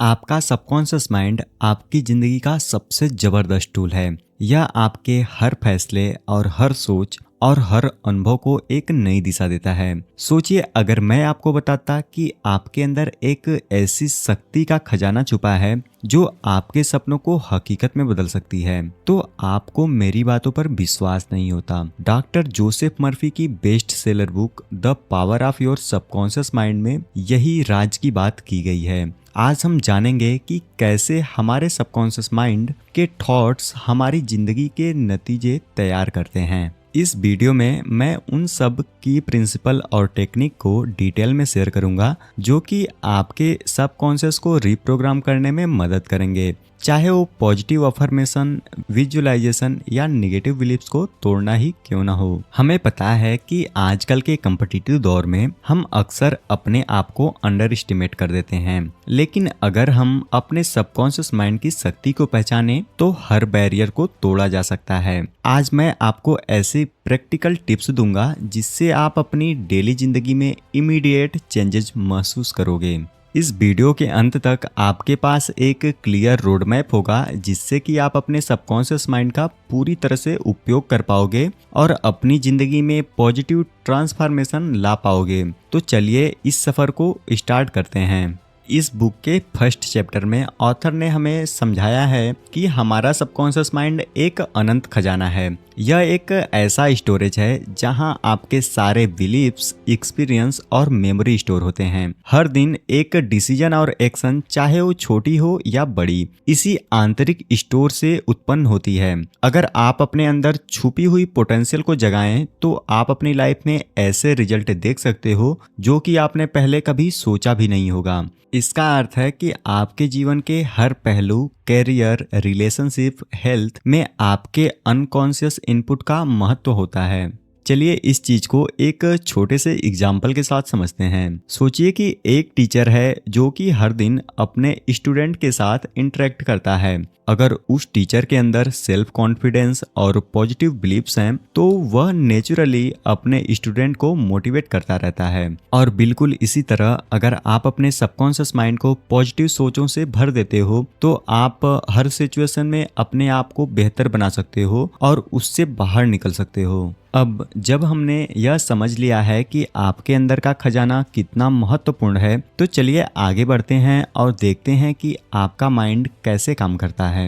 आपका subconscious mind आपकी जिंदगी का सबसे जबरदस्त टूल है। यह आपके हर फैसले और हर सोच और हर अनुभव को एक नई दिशा देता है। सोचिए, अगर मैं आपको बताता कि आपके अंदर एक ऐसी शक्ति का खजाना छुपा है जो आपके सपनों को हकीकत में बदल सकती है, तो आपको मेरी बातों पर विश्वास नहीं होता। डॉक्टर जोसेफ मर्फी की best seller book the power of your subconscious mind में यही राज की बात की गई है। आज हम जानेंगे कि कैसे हमारे सबकॉन्शियस माइंड के थॉट्स हमारी जिंदगी के नतीजे तैयार करते हैं। इस वीडियो में मैं उन सब की प्रिंसिपल और टेक्निक को डिटेल में शेयर करूंगा जो कि आपके सबकॉन्शियस को रिप्रोग्राम करने में मदद करेंगे, चाहे वो पॉजिटिव अफर्मेशन, विजुअलाइजेशन या नेगेटिव बिलीफ्स को तोड़ना ही क्यों ना हो। हमें पता है कि आजकल के कम्पिटिटिव दौर में हम अक्सर अपने आप को अंडर एस्टिमेट कर देते हैं, लेकिन अगर हम अपने सबकॉन्शियस माइंड की शक्ति को पहचाने तो हर बैरियर को तोड़ा जा सकता है। आज मैं आपको ऐसे प्रैक्टिकल टिप्स दूंगा जिससे आप अपनी डेली जिंदगी में इमीडिएट चेंजेस महसूस करोगे। इस वीडियो के अंत तक आपके पास एक क्लियर रोड मैप होगा जिससे कि आप अपने सबकॉन्शियस माइंड का पूरी तरह से उपयोग कर पाओगे और अपनी जिंदगी में पॉजिटिव ट्रांसफॉर्मेशन ला पाओगे। तो चलिए इस सफर को स्टार्ट करते हैं। इस बुक के फर्स्ट चैप्टर में ऑथर ने हमें समझाया है कि हमारा सबकॉन्शियस माइंड एक अनंत खजाना है। यह एक ऐसा स्टोरेज है जहां आपके सारे बिलीफ्स, एक्सपीरियंस और मेमोरी स्टोर होते हैं। हर दिन एक डिसीजन और एक्शन, चाहे वो छोटी हो या बड़ी, इसी आंतरिक स्टोर से उत्पन्न होती है। अगर आप अपने अंदर छुपी हुई पोटेंशियल को जगाएं तो आप अपनी लाइफ में ऐसे रिजल्ट देख सकते हो जो कि आपने पहले कभी सोचा भी नहीं होगा। इसका अर्थ है कि आपके जीवन के हर पहलू, कैरियर, रिलेशनशिप, हेल्थ में आपके अनकॉन्शियस इनपुट का महत्व होता है। चलिए इस चीज को एक छोटे से एग्जाम्पल के साथ समझते हैं। सोचिए कि एक टीचर है जो कि हर दिन अपने स्टूडेंट के साथ इंटरेक्ट करता है। अगर उस टीचर के अंदर सेल्फ कॉन्फिडेंस और पॉजिटिव बिलीफ्स हैं तो वह नेचुरली अपने स्टूडेंट को मोटिवेट करता रहता है। और बिल्कुल इसी तरह अगर आप अपने सबकॉन्शियस माइंड को पॉजिटिव सोचों से भर देते हो तो आप हर सिचुएशन में अपने आप को बेहतर बना सकते हो और उससे बाहर निकल सकते हो। अब जब हमने यह समझ लिया है कि आपके अंदर का खजाना कितना महत्वपूर्ण है, तो चलिए आगे बढ़ते हैं और देखते हैं कि आपका माइंड कैसे काम करता है।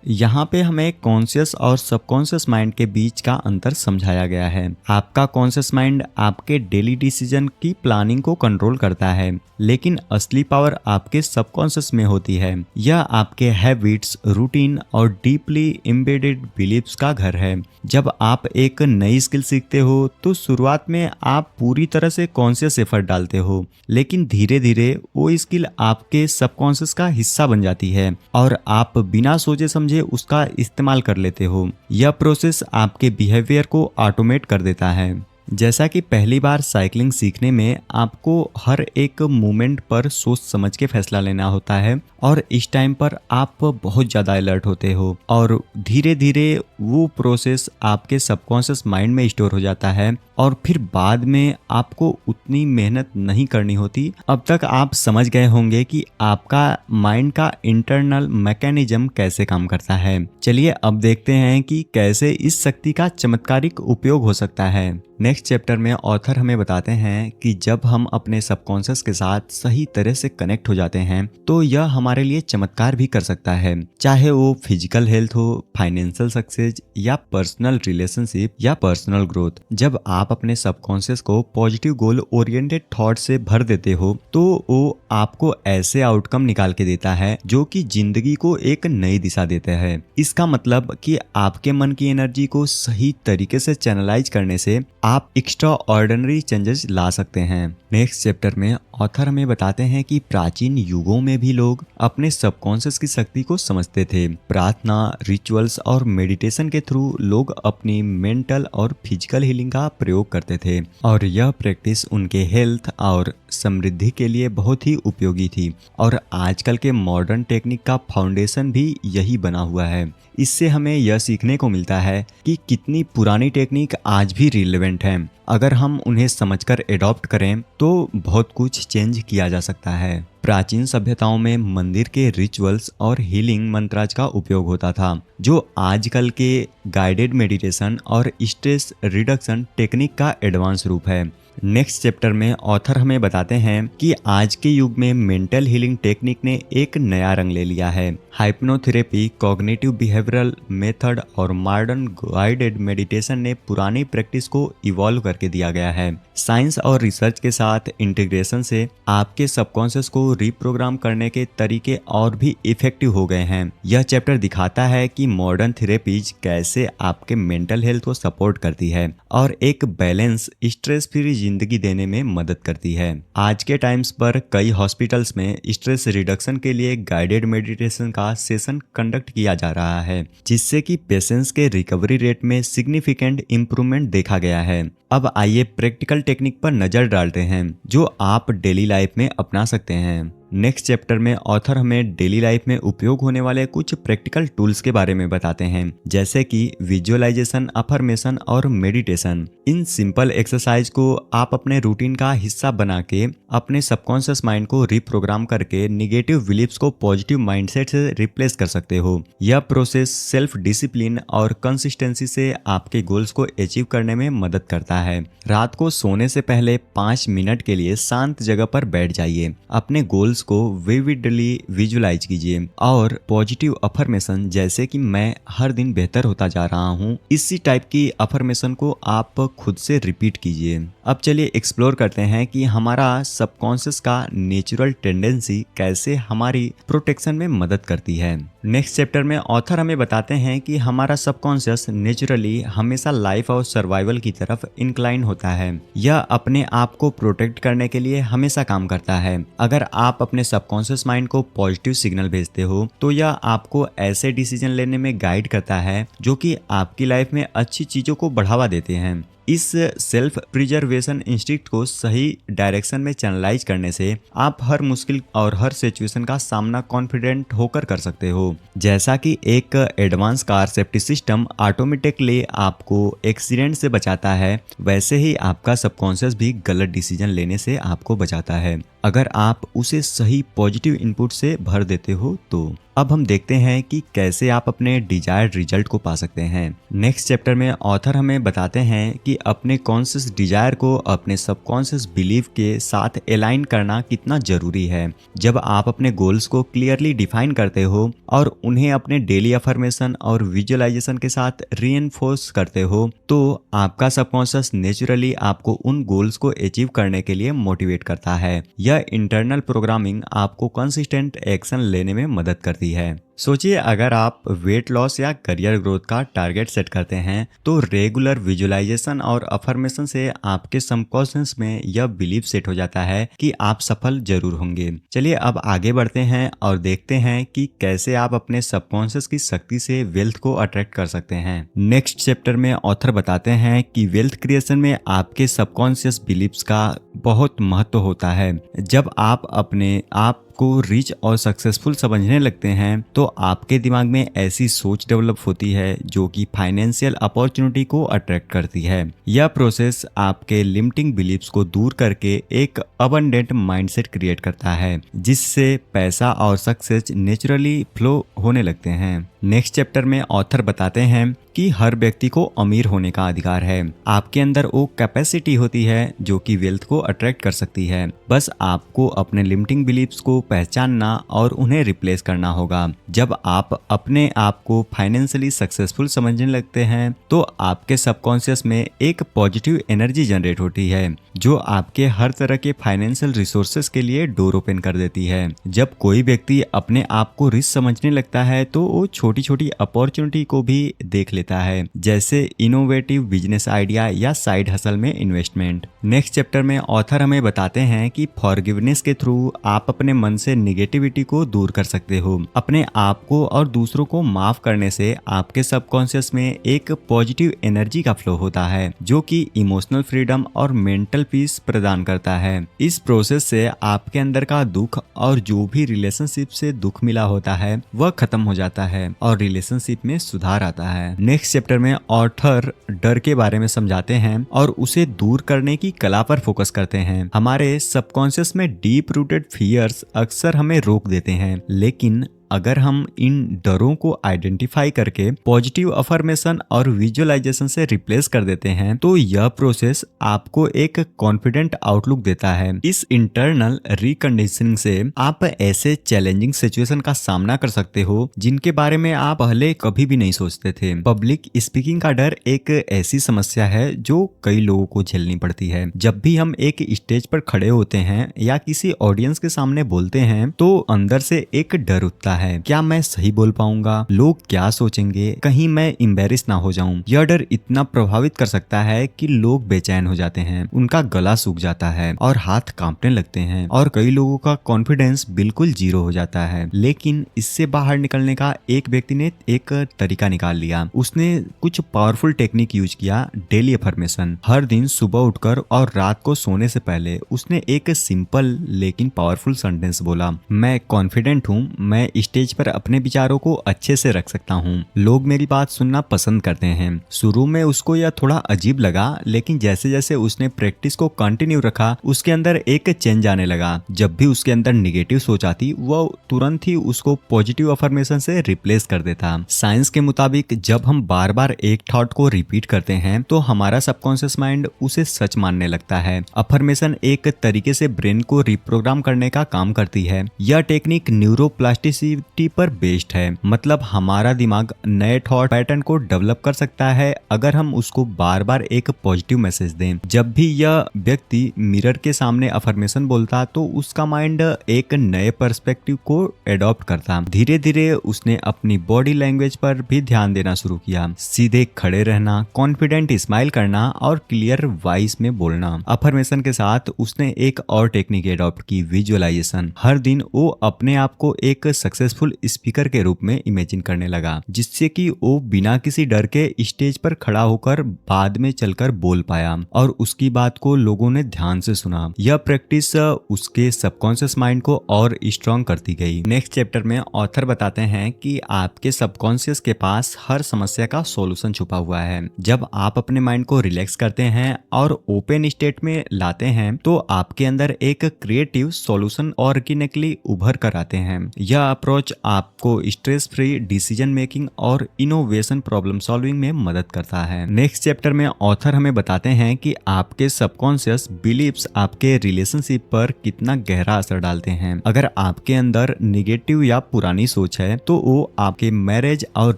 यहाँ पे हमें कॉन्शियस और सबकॉन्शियस माइंड के बीच का अंतर समझाया गया है। आपका कॉन्शियस माइंड आपके डेली डिसीजन की प्लानिंग को कंट्रोल करता है, लेकिन असली पावर आपके सबकॉन्शियस में होती है। यह आपके हैबिट्स, रूटीन और डीपली एम्बेडेड बिलीफ्स का घर है। जब आप एक नई स्किल सीखते हो तो शुरुआत में आप पूरी तरह से कॉन्शियस एफर्ट डालते हो, लेकिन धीरे धीरे वो स्किल आपके सबकॉन्शियस का हिस्सा बन जाती है और आप बिना सोचे समझे उसका इस्तेमाल कर लेते हो। यह प्रोसेस आपके बिहेवियर को ऑटोमेट कर देता है। जैसा कि पहली बार साइकिलिंग सीखने में आपको हर एक मूवमेंट पर सोच समझ के फैसला लेना होता है और इस टाइम पर आप बहुत ज़्यादा अलर्ट होते हो और धीरे धीरे वो प्रोसेस आपके सबकॉन्शियस माइंड में स्टोर हो जाता है और फिर बाद में आपको उतनी मेहनत नहीं करनी होती। अब तक आप समझ गए होंगे कि आपका माइंड का इंटरनल मैकेनिज्म कैसे काम करता है। चलिए अब देखते हैं कि कैसे इस शक्ति का चमत्कारिक उपयोग हो सकता है। नेक्स्ट चैप्टर में ऑथर हमें बताते हैं कि जब हम अपने सबकॉन्शियस के साथ सही तरह से कनेक्ट हो जाते हैं तो यह हमारे लिए चमत्कार भी कर सकता है, चाहे वो फिजिकल हेल्थ हो, फाइनेंशियल सक्सेस या पर्सनल रिलेशनशिप या पर्सनल ग्रोथ। जब आप अपने सबकॉन्शियस को पॉजिटिव गोल ओरिएंटेड थॉट से भर देते हो तो वो आपको ऐसे आउटकम निकाल के देता है जो कि जिंदगी को एक नई दिशा देता है। इसका मतलब कि आपके मन की एनर्जी को सही तरीके से चैनलाइज करने से आप एक्स्ट्रा ऑर्डिनरी चेंजेस ला सकते हैं। नेक्स्ट चैप्टर में ऑथर हमें बताते हैं कि प्राचीन युगों में भी लोग अपने सबकॉन्शियस की शक्ति को समझते थे। प्रार्थना, रिचुअल्स और मेडिटेशन के थ्रू लोग अपनी मेंटल और फिजिकल हीलिंग का प्रयोग करते थे और यह प्रैक्टिस उनके हेल्थ और समृद्धि के लिए बहुत ही उपयोगी थी। और आजकल के मॉडर्न टेक्निक का फाउंडेशन भी यही बना हुआ है। इससे हमें यह सीखने को मिलता है कि कितनी पुरानी टेक्निक आज भी रिलेवेंट है। अगर हम उन्हें समझकर एडॉप्ट करें तो बहुत कुछ चेंज किया जा सकता है। प्राचीन सभ्यताओं में मंदिर के रिचुअल्स और हीलिंग मंत्राज का उपयोग होता था, जो आजकल के गाइडेड मेडिटेशन और स्ट्रेस रिडक्शन टेक्निक का एडवांस रूप है। नेक्स्ट चैप्टर में ऑथर हमें बताते हैं कि आज के युग में मेंटल हीलिंग टेक्निक ने एक नया रंग ले लिया है। हाइप्नोथेरेपी, कॉग्निटिव बिहेवियरल मेथड और मॉडर्न गाइडेड मेडिटेशन ने पुरानी प्रैक्टिस को इवॉल्व करके दिया गया है। साइंस और रिसर्च के साथ इंटीग्रेशन से आपके सबकॉन्शियस को रिप्रोग्राम करने के तरीके और भी इफेक्टिव हो गए हैं। यह चैप्टर दिखाता है कि मॉडर्न थेरेपीज कैसे आपके मेंटल हेल्थ को सपोर्ट करती है और एक बैलेंस, स्ट्रेस फ्री जिंदगी देने में मदद करती है। आज के टाइम्स पर कई हॉस्पिटल्स में स्ट्रेस रिडक्शन के लिए गाइडेड मेडिटेशन का सेशन कंडक्ट किया जा रहा है, जिससे कि पेशेंट्स के रिकवरी रेट में सिग्निफिकेंट इंप्रूवमेंट देखा गया है। अब आइए प्रैक्टिकल टेक्निक पर नजर डालते हैं जो आप डेली लाइफ में अपना सकते हैं। नेक्स्ट चैप्टर में ऑथर हमें डेली लाइफ में उपयोग होने वाले कुछ प्रैक्टिकल टूल्स के बारे में बताते हैं, जैसे कि विजुअलाइजेशन, अफर्मेशन और मेडिटेशन। इन सिंपल एक्सरसाइज को आप अपने रूटीन का हिस्सा बना के अपने सबकॉन्शियस माइंड को रिप्रोग्राम करके निगेटिव बिलीफ्स को पॉजिटिव माइंडसेट से रिप्लेस कर सकते हो। यह प्रोसेस सेल्फ डिसिप्लिन और कंसिस्टेंसी से आपके गोल्स को अचीव करने में मदद करता है। रात को सोने से पहले 5 मिनट के लिए शांत जगह पर बैठ जाइए, अपने गोल्स को विविडली विजुलाइज कीजिए और पॉजिटिव अफर्मेशन जैसे कि मैं हर दिन बेहतर होता जा रहा हूँ, इसी टाइप की अफर्मेशन को आप खुद से रिपीट कीजिए। अब चलिए एक्सप्लोर करते हैं कि हमारा सबकॉन्शियस का नेचुरल टेंडेंसी कैसे हमारी प्रोटेक्शन में मदद करती है। नेक्स्ट चैप्टर में ऑथर हमें बताते हैं कि हमारा सबकॉन्शियस नेचुरली हमेशा लाइफ और सर्वाइवल की तरफ इंक्लाइन होता है। यह अपने आप को प्रोटेक्ट करने के लिए हमेशा काम करता है। अगर आप अपने सबकॉन्शियस माइंड को पॉजिटिव सिग्नल भेजते हो तो यह आपको ऐसे डिसीजन लेने में गाइड करता है जो कि आपकी लाइफ में अच्छी चीजों को बढ़ावा देते हैं। इस सेल्फ प्रिजर्वेशन इंस्टिंक्ट को सही डायरेक्शन में चैनलाइज करने से आप हर मुश्किल और हर सिचुएशन का सामना कॉन्फिडेंट होकर कर सकते हो। जैसा कि एक advance car safety system automatically आपको एक्सीडेंट से बचाता है, वैसे ही आपका सबकॉन्शियस भी गलत डिसीजन लेने से आपको बचाता है, अगर आप उसे सही पॉजिटिव इनपुट से भर देते हो तो। अब हम देखते हैं कि कैसे आप अपने डिजायर्ड रिजल्ट को पा सकते हैं। नेक्स्ट चैप्टर में ऑथर हमें बताते हैं कि अपने कॉन्शियस डिजायर को अपने सबकॉन्शियस बिलीफ के साथ अलाइन करना कितना जरूरी है। जब आप अपने गोल्स को क्लियरली डिफाइन करते हो और उन्हें अपने डेली अफर्मेशन और विजुअलाइजेशन के साथ रीइंफोर्स करते हो तो आपका सबकॉन्शियस नेचुरली आपको उन गोल्स को अचीव करने के लिए मोटिवेट करता है। यह इंटरनल प्रोग्रामिंग आपको कंसिस्टेंट एक्शन लेने में मदद करती है। सोचिए, अगर आप वेट लॉस या करियर ग्रोथ का टारगेट सेट करते हैं तो रेगुलर विजुअलाइजेशन और अफर्मेशन से आपके सबकॉन्शियस में यह बिलीफ सेट हो जाता है कि आप सफल जरूर होंगे। चलिए अब आगे बढ़ते हैं और देखते हैं कि कैसे आप अपने सबकॉन्शियस की शक्ति से वेल्थ को अट्रैक्ट कर सकते हैं। नेक्स्ट चैप्टर में ऑथर बताते हैं कि वेल्थ क्रिएशन में आपके सबकॉन्शियस बिलीफ्स का बहुत महत्व होता है। जब आप अपने आप को रिच और सक्सेसफुल समझने लगते हैं तो आपके दिमाग में ऐसी सोच डेवलप होती है जो कि फाइनेंशियल अपॉर्चुनिटी को अट्रैक्ट करती है। यह प्रोसेस आपके लिमिटिंग बिलीफ्स को दूर करके एक अबंडेंट माइंडसेट क्रिएट करता है, जिससे पैसा और सक्सेस नेचुरली फ्लो होने लगते हैं। नेक्स्ट चैप्टर में ऑथर बताते हैं कि हर व्यक्ति को अमीर होने का अधिकार है। आपके अंदर वो कैपेसिटी होती है जो कि वेल्थ को अट्रैक्ट कर सकती है। बस आपको अपने लिमिटिंग बिलीफ्स को पहचानना और उन्हें रिप्लेस करना होगा। जब आप अपने आप को फाइनेंशियली सक्सेसफुल समझने लगते हैं तो आपके सबकॉन्शियस में एक पॉजिटिव एनर्जी जनरेट होती है जो आपके हर तरह के फाइनेंशियल रिसोर्सेज के लिए डोर ओपन कर देती है। जब कोई व्यक्ति अपने आप को रिच समझने लगता है तो वो छोटी छोटी अपॉर्चुनिटी को भी देख लेता है, जैसे इनोवेटिव बिजनेस आइडिया या साइड हसल में इन्वेस्टमेंट। नेक्स्ट चैप्टर में ऑथर हमें बताते हैं कि फॉरगिवनेस के थ्रू आप अपने मन से निगेटिविटी को दूर कर सकते हो। अपने आप को और दूसरों को माफ करने से आपके सबकॉन्शियस में एक पॉजिटिव एनर्जी का फ्लो होता है जो कि इमोशनल फ्रीडम और मेंटल पीस प्रदान करता है। इस प्रोसेस से आपके अंदर का दुख और जो भी रिलेशनशिप से दुख मिला होता है वह खत्म हो जाता है और रिलेशनशिप में सुधार आता है। नेक्स्ट चैप्टर में ऑथर डर के बारे में समझाते हैं और उसे दूर करने की कला पर फोकस करते हैं। हमारे सबकॉन्शियस में डीप रूटेड फियर्स अक्सर हमें रोक देते हैं, लेकिन अगर हम इन डरों को आइडेंटिफाई करके पॉजिटिव अफर्मेशन और विजुअलाइजेशन से रिप्लेस कर देते हैं तो यह प्रोसेस आपको एक कॉन्फिडेंट आउटलुक देता है। इस इंटरनल रिकंडीशनिंग से आप ऐसे चैलेंजिंग सिचुएशन का सामना कर सकते हो जिनके बारे में आप पहले कभी भी नहीं सोचते थे। पब्लिक स्पीकिंग का डर एक ऐसी समस्या है जो कई लोगों को झेलनी पड़ती है। जब भी हम एक स्टेज पर खड़े होते हैं या किसी ऑडियंस के सामने बोलते हैं तो अंदर से एक डर उठता है। क्या मैं सही बोल पाऊंगा? लोग क्या सोचेंगे? कहीं मैं एम्बैरेस ना हो जाऊं? यह डर इतना प्रभावित कर सकता है कि लोग बेचैन हो जाते हैं, उनका गला सूख जाता है और हाथ कांपने लगते हैं और कई लोगों का कॉन्फिडेंस बिल्कुल जीरो हो जाता है। लेकिन इससे बाहर निकलने का एक व्यक्ति ने एक तरीका निकाल लिया। उसने कुछ पावरफुल टेक्निक यूज किया, डेली अफर्मेशन। हर दिन सुबह उठकर और रात को सोने से पहले उसने एक सिंपल लेकिन पावरफुल सेंटेंस बोला, मैं कॉन्फिडेंट हूँ, मैं स्टेज पर अपने विचारों को अच्छे से रख सकता हूँ, लोग मेरी बात सुनना पसंद करते हैं। शुरू में उसको यह थोड़ा अजीब लगा, लेकिन जैसे जैसे उसने प्रैक्टिस को कंटिन्यू रखा उसके अंदर एक चेंज आने लगा। जब भी उसके अंदर निगेटिव सोच आती वो तुरंत ही उसको पॉजिटिव अफर्मेशन से रिप्लेस कर देता। साइंस के मुताबिक जब हम बार बार एक थॉट को रिपीट करते हैं तो हमारा सबकॉन्शियस माइंड उसे सच मानने लगता है। अफर्मेशन एक तरीके से ब्रेन को रिप्रोग्राम करने का काम करती है। यह टेक्निक न्यूरोप्लास्टिसिटी पर बेस्ड है, मतलब हमारा दिमाग नए थॉट पैटर्न को डेवलप कर सकता है अगर हम उसको बार बार एक पॉजिटिव मैसेज दें। जब भी यह व्यक्ति मिरर के सामने अफर्मेशन बोलता तो उसका माइंड एक नए पर्सपेक्टिव को एडॉप्ट करता। धीरे धीरे उसने अपनी बॉडी लैंग्वेज पर भी ध्यान देना शुरू किया, सीधे खड़े रहना, कॉन्फिडेंट स्माइल करना और क्लियर वॉइस में बोलना। अफर्मेशन के साथ उसने एक और टेक्निक एडॉप्ट की, विजुअलाइजेशन। हर दिन वो अपने आप को एक सक्सेसफुल स्पीकर के रूप में इमेजिन करने लगा, जिससे कि वो बिना किसी डर के स्टेज पर खड़ा होकर बाद में चलकर बोल पाया और उसकी बात को लोगों ने ध्यान से सुना। यह प्रैक्टिस उसके सबकॉन्शियस माइंड को और स्ट्रॉन्ग करती गई। नेक्स्ट चैप्टर में ऑथर बताते हैं कि आपके सबकॉन्शियस के पास हर समस्या का सॉल्यूशन छुपा हुआ है। जब आप अपने माइंड को रिलैक्स करते हैं और ओपन स्टेट में लाते हैं तो आपके अंदर एक क्रिएटिव सॉल्यूशन ऑर्गेनिकली उभर कर आते हैं। यह अप्रोच आपको स्ट्रेस फ्री डिसीजन मेकिंग और इनोवेशन प्रॉब्लम सॉल्विंग में मदद करता है। नेक्स्ट चैप्टर में ऑथर हमें बताते हैं कि आपके सबकॉन्शियस बिलीव्स आपके रिलेशनशिप पर कितना गहरा असर डालते हैं। अगर आपके अंदर निगेटिव या पुरानी सोच है तो वो आपके मैरिज और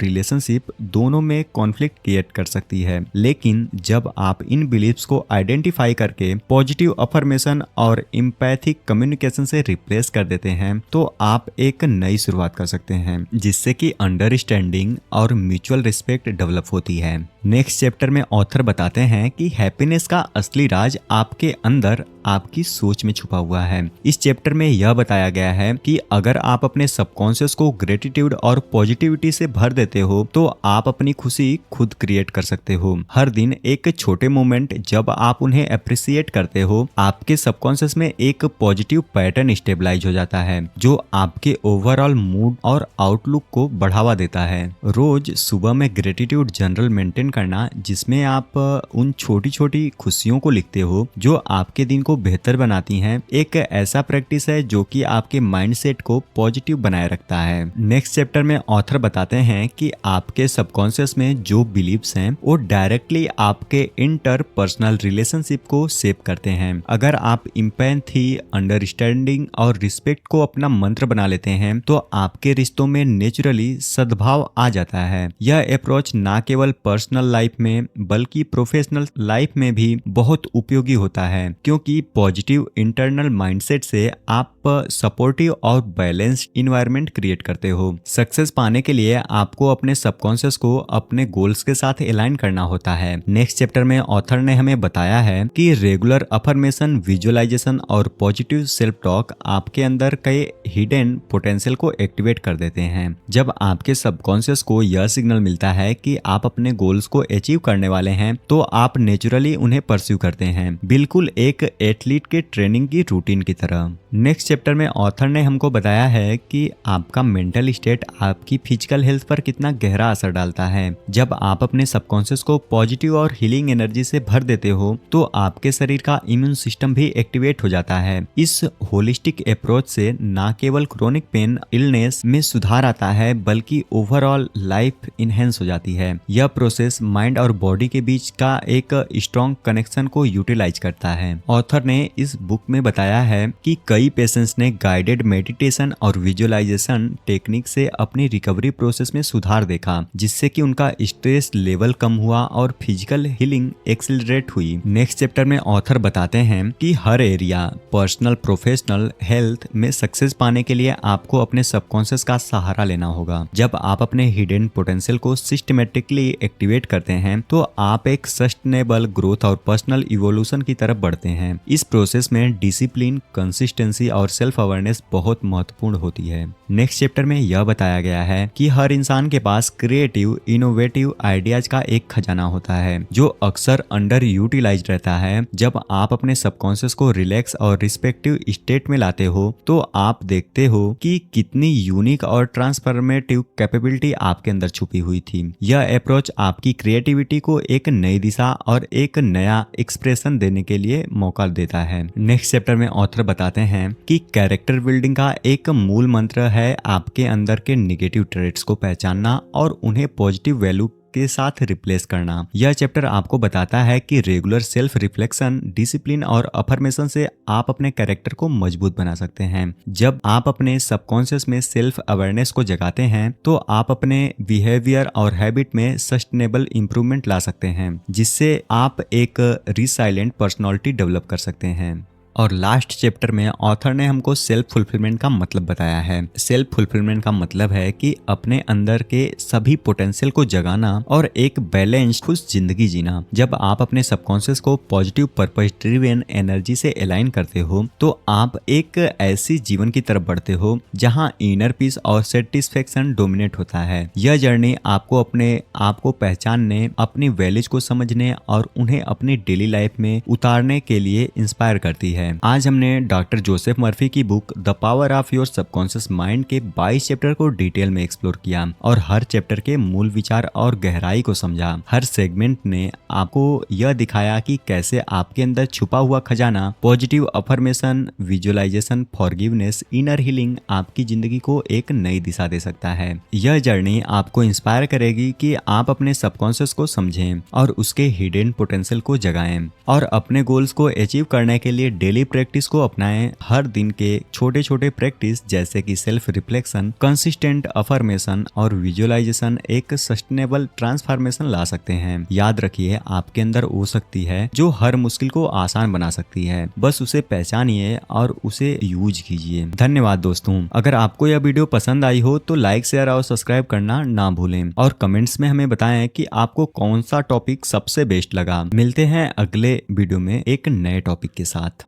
रिलेशनशिप दोनों में कॉन्फ्लिक्ट क्रिएट कर सकती है। लेकिन जब आप इन बिलीव्स को आइडेंटिफाई करके पॉजिटिव अफर्मेशन और एम्पैथिक कम्युनिकेशन से रिप्लेस कर देते हैं तो आप एक नई शुरुआत कर सकते हैं, जिससे कि अंडरस्टैंडिंग और म्यूचुअल रिस्पेक्ट डेवलप होती है। नेक्स्ट चैप्टर में ऑथर बताते हैं कि हैप्पीनेस का असली राज आपके अंदर आपकी सोच में छुपा हुआ है। इस चैप्टर में यह बताया गया है कि अगर आप अपने सबकॉन्शियस को ग्रेटिट्यूड और पॉजिटिविटी से भर देते हो तो आप अपनी खुशी खुद क्रिएट कर सकते हो। हर दिन एक छोटे मोमेंट जब आप उन्हें अप्रिशिएट करते हो, आपके सबकॉन्शियस में एक पॉजिटिव पैटर्न स्टेबलाइज हो जाता है जो आपके ओवरऑल मूड और आउटलुक को बढ़ावा देता है। रोज सुबह में ग्रेटिट्यूड जर्नल मेंटेन करना, जिसमें आप उन छोटी छोटी खुशियों को लिखते हो जो आपके दिन को बेहतर बनाती हैं, एक ऐसा प्रैक्टिस है जो कि आपके माइंडसेट को पॉजिटिव बनाए रखता है। नेक्स्ट चैप्टर में ऑथर बताते हैं कि आपके सबकॉन्शियस में जो बिलीव्स हैं वो डायरेक्टली आपके इंटरपर्सनल रिलेशनशिप को शेप करते हैं। अगर आप एम्पैथी, अंडरस्टैंडिंग और रिस्पेक्ट को अपना मंत्र बना लेते हैं तो आपके रिश्तों में नेचुरली सद्भाव आ जाता है। यह अप्रोच ना केवल पर्सनल लाइफ में बल्कि प्रोफेशनल लाइफ में भी बहुत उपयोगी होता है, क्योंकि पॉजिटिव इंटरनल माइंडसेट से आप सपोर्टिव और बैलेंस्ड इन्वायरमेंट क्रिएट करते हो। सक्सेस पाने के लिए आपको अपने सबकॉन्शियस को अपने गोल्स के साथ अलाइन करना होता है। नेक्स्ट चैप्टर में ऑथर ने हमें बताया है कि रेगुलर अफर्मेशन, विजुअलाइजेशन और पॉजिटिव सेल्फ टॉक आपके अंदर कई हिडन पोटेंशियल को एक्टिवेट कर देते हैं। जब आपके सबकॉन्शियस को यह सिग्नल मिलता है कि आप अपने गोल्स को अचीव करने वाले हैं तो आप नेचुरली उन्हें परस्यू करते हैं, बिल्कुल एक एथलीट के ट्रेनिंग की रूटीन की तरह। नेक्स्ट चैप्टर में ऑथर ने हमको बताया है कि आपका मेंटल स्टेट आपकी फिजिकल हेल्थ पर कितना गहरा असर डालता है। जब आप अपने सबकॉन्शियस को पॉजिटिव और हीलिंग एनर्जी से भर देते हो तो आपके शरीर का इम्यून सिस्टम भी एक्टिवेट हो जाता है। इस होलिस्टिक अप्रोच से न केवल क्रोनिक पेन इलनेस में सुधार आता है बल्कि ओवरऑल लाइफ इनहेंस हो जाती है। यह प्रोसेस माइंड और बॉडी के बीच का एक स्ट्रॉन्ग कनेक्शन को यूटिलाइज करता है। ऑथर ने इस बुक में बताया है कि कई पेशेंट्स ने गाइडेड मेडिटेशन और विजुअलाइजेशन टेक्निक से अपनी रिकवरी प्रोसेस में सुधार देखा, जिससे कि उनका स्ट्रेस लेवल कम हुआ और फिजिकल हीलिंग एक्सेलरेट हुई। नेक्स्ट चैप्टर में ऑथर बताते हैं कि हर एरिया पर्सनल प्रोफेशनल हेल्थ में सक्सेस पाने के लिए आपको अपने सबकॉन्शियस का सहारा लेना होगा। जब आप अपने हिडन पोटेंशियल को सिस्टमेटिकली एक्टिवेट करते हैं तो आप एक सस्टेनेबल ग्रोथ और पर्सनल इवोल्यूशन की तरफ बढ़ते हैं। इस प्रोसेस में डिसिप्लिन, कंसिस्टेंसी और सेल्फ अवेयरनेस बहुत महत्वपूर्ण होती है। नेक्स्ट चैप्टर में यह बताया गया है कि हर इंसान के पास क्रिएटिव इनोवेटिव आइडियाज का एक खजाना होता है जो अक्सर अंडर यूटिलाइज्ड रहता है। जब आप अपने सबकॉन्शियस को रिलैक्स और रिस्पेक्टिव स्टेट में लाते हो तो आप देखते हो कि कितनी यूनिक और ट्रांसफॉर्मेटिव कैपेबिलिटी आपके अंदर छुपी हुई थी। यह अप्रोच आपकी क्रिएटिविटी को एक नई दिशा और एक नया एक्सप्रेशन देने के लिए मौका देता है। नेक्स्ट चैप्टर में ऑथर बताते हैं कि कैरेक्टर बिल्डिंग का एक मूल मंत्र है आपके अंदर के नेगेटिव ट्रेट्स को पहचानना और उन्हें पॉजिटिव वैल्यू के साथ रिप्लेस करना। यह चैप्टर आपको बताता है कि रेगुलर सेल्फ रिफ्लेक्शन, डिसिप्लिन और अफर्मेशन से आप अपने कैरेक्टर को मजबूत बना सकते हैं। जब आप अपने सबकॉन्शियस में सेल्फ अवेयरनेस को जगाते हैं तो आप अपने बिहेवियर और हैबिट में सस्टेनेबल इंप्रूवमेंट ला सकते हैं, जिससे आप एक रिसाइलेंट पर्सनालिटी डेवलप कर सकते हैं। और लास्ट चैप्टर में ऑथर ने हमको सेल्फ फुलफिलमेंट का मतलब बताया है। सेल्फ फुलफिलमेंट का मतलब है कि अपने अंदर के सभी पोटेंशियल को जगाना और एक बैलेंस्ड खुश जिंदगी जीना। जब आप अपने सबकॉन्शियस को पॉजिटिव पर्पस ड्रिवन एनर्जी से अलाइन करते हो तो आप एक ऐसी जीवन की तरफ बढ़ते हो जहां इनर पीस और सेटिस्फेक्शन डोमिनेट होता है। यह जर्नी आपको अपने आप को पहचानने, अपनी वैल्यूज को समझने और उन्हें अपनी डेली लाइफ में उतारने के लिए इंस्पायर करती है। आज हमने डॉक्टर जोसेफ मर्फी की book the power of your subconscious mind के 22 चैप्टर को डिटेल में एक्सप्लोर किया और हर चैप्टर के मूल विचार और गहराई को समझा। हर सेगमेंट ने आपको यह दिखाया कि कैसे आपके अंदर छुपा हुआ खजाना, positive affirmation, visualisation, forgiveness, inner healing आपकी जिंदगी को एक नई दिशा दे सकता है। यह जर्नी आपको इंस्पायर करेगी कि आप अपने सबकॉन्शियस को समझें और उसके हिडन पोटेंशियल को जगाएं और अपने गोल्स को अचीव करने के लिए डेली प्रैक्टिस को अपनाएं। हर दिन के छोटे छोटे प्रैक्टिस जैसे कि सेल्फ रिफ्लेक्शन, कंसिस्टेंट अफर्मेशन और विजुअलाइजेशन एक सस्टेनेबल ट्रांसफॉर्मेशन ला सकते हैं। याद रखिए, आपके अंदर वो शक्ति है जो हर मुश्किल को आसान बना सकती है। बस उसे पहचानिए और उसे यूज कीजिए। धन्यवाद दोस्तों। अगर आपको यह वीडियो पसंद आई हो तो लाइक, शेयर और सब्सक्राइब करना ना भूलें और कमेंट्स में हमें बताएं कि आपको कौन सा टॉपिक सबसे बेस्ट लगा। मिलते हैं अगले वीडियो में एक नए टॉपिक के साथ।